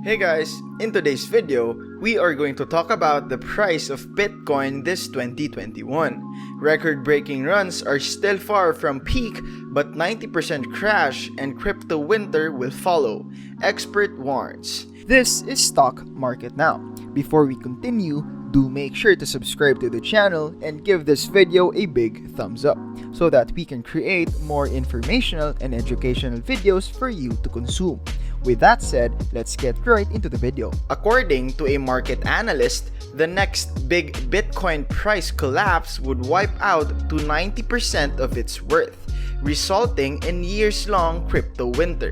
Hey guys, in today's video, we are going to talk about the price of Bitcoin this 2021. Record-breaking runs are still far from peak, but 90% crash and crypto winter will follow, expert warns. This is Stock Market Now. Before we continue, do make sure to subscribe to the channel and give this video a big thumbs up so that we can create more informational and educational videos for you to consume. With that said, let's get right into the video. According to a market analyst, the next big Bitcoin price collapse would wipe out to 90% of its worth, resulting in years-long crypto winter.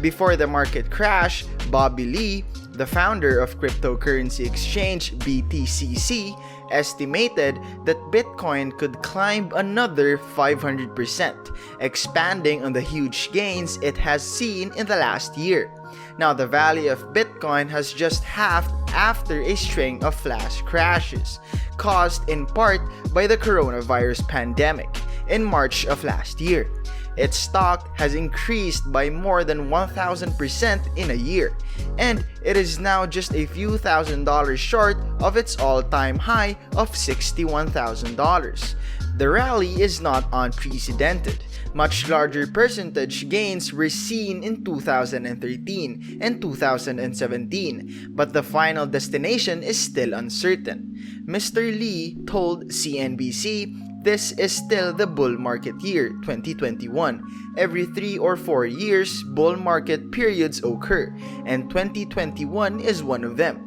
Before the market crash, Bobby Lee, the founder of cryptocurrency exchange BTCC, estimated that Bitcoin could climb another 500%, expanding on the huge gains it has seen in the last year. Now, the value of Bitcoin has just halved after a string of flash crashes, caused in part by the coronavirus pandemic in March of last year. Its stock has increased by more than 1,000% in a year, and it is now just a few $1,000s short of its all-time high of $61,000. The rally is not unprecedented. Much larger percentage gains were seen in 2013 and 2017, but the final destination is still uncertain. Mr. Lee told CNBC, "This is still the bull market year 2021. Every 3 or 4 years, bull market periods occur, and 2021 is one of them.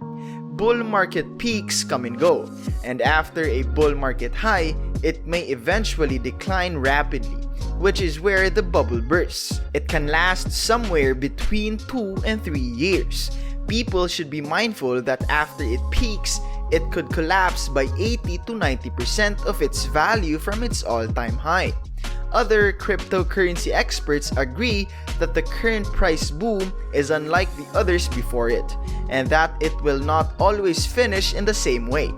Bull market peaks come and go, and after a bull market high, it may eventually decline rapidly, which is where the bubble bursts. It can last somewhere between 2 and 3 years. People should be mindful that after it peaks, it could collapse by 80 to 90% of its value from its all-time high." Other cryptocurrency experts agree that the current price boom is unlike the others before it, and that it will not always finish in the same way.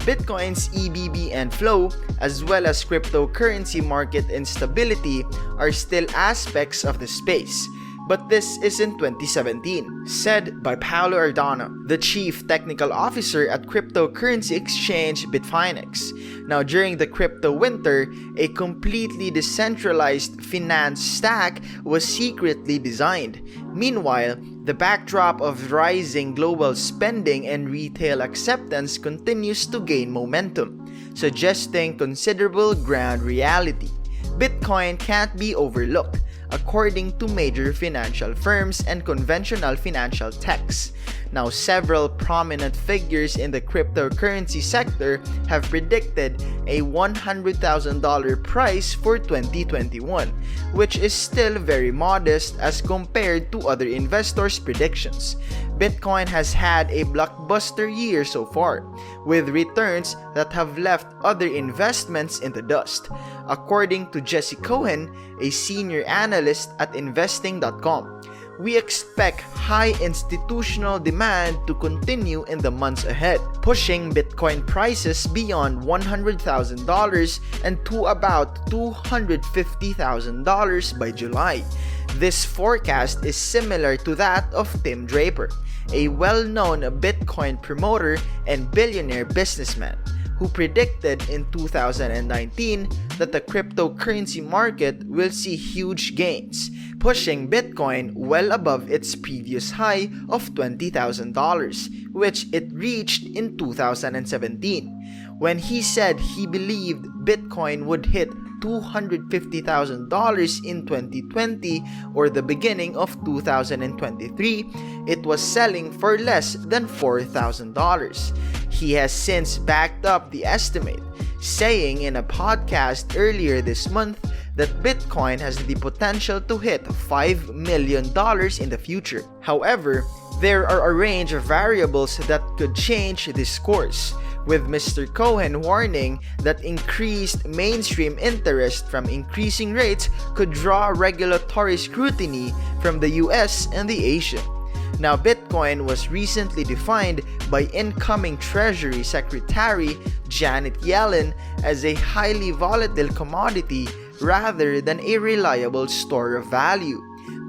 Bitcoin's EBBN flow, as well as cryptocurrency market instability, are still aspects of the space. But this is in 2017, said by Paolo Ardano, the chief technical officer at cryptocurrency exchange Bitfinex. Now, during the crypto winter, a completely decentralized finance stack was secretly designed. Meanwhile, the backdrop of rising global spending and retail acceptance continues to gain momentum, suggesting considerable ground reality. Bitcoin can't be overlooked, according to major financial firms and conventional financial techs. Now, several prominent figures in the cryptocurrency sector have predicted a $100,000 price for 2021, which is still very modest as compared to other investors' predictions. Bitcoin has had a blockbuster year so far, with returns that have left other investments in the dust, according to Jesse Cohen, a senior analyst at investing.com. "We expect high institutional demand to continue in the months ahead, pushing Bitcoin prices beyond $100,000 and to about $250,000 by July." This forecast is similar to that of Tim Draper, a well-known Bitcoin promoter and billionaire businessman, who predicted in 2019 that the cryptocurrency market will see huge gains, pushing Bitcoin well above its previous high of $20,000, which it reached in 2017. When he said he believed Bitcoin would hit $250,000 in 2020 or the beginning of 2023, it was selling for less than $4,000. He has since backed up the estimate, saying in a podcast earlier this month that Bitcoin has the potential to hit $5 million in the future. However, there are a range of variables that could change this course, with Mr. Cohen warning that increased mainstream interest from increasing rates could draw regulatory scrutiny from the US and the Asia. Now, Bitcoin was recently defined by incoming Treasury Secretary Janet Yellen as a highly volatile commodity rather than a reliable store of value.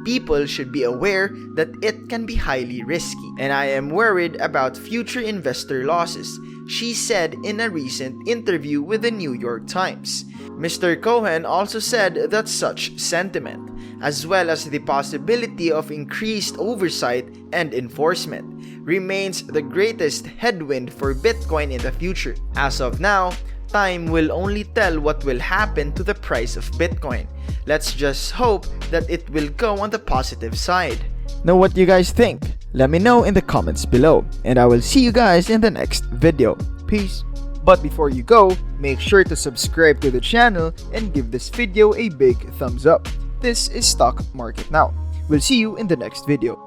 People should be aware that it can be highly risky, and I am worried about future investor losses, she said in a recent interview with the New York Times. Mr. Cohen also said that such sentiment, as well as the possibility of increased oversight and enforcement, remains the greatest headwind for Bitcoin in the future. As of now, time will only tell what will happen to the price of Bitcoin. Let's just hope that it will go on the positive side. Know what you guys think? Let me know in the comments below, and I will see you guys in the next video. Peace. But before you go, make sure to subscribe to the channel and give this video a big thumbs up. This is Stock Market Now. We'll see you in the next video.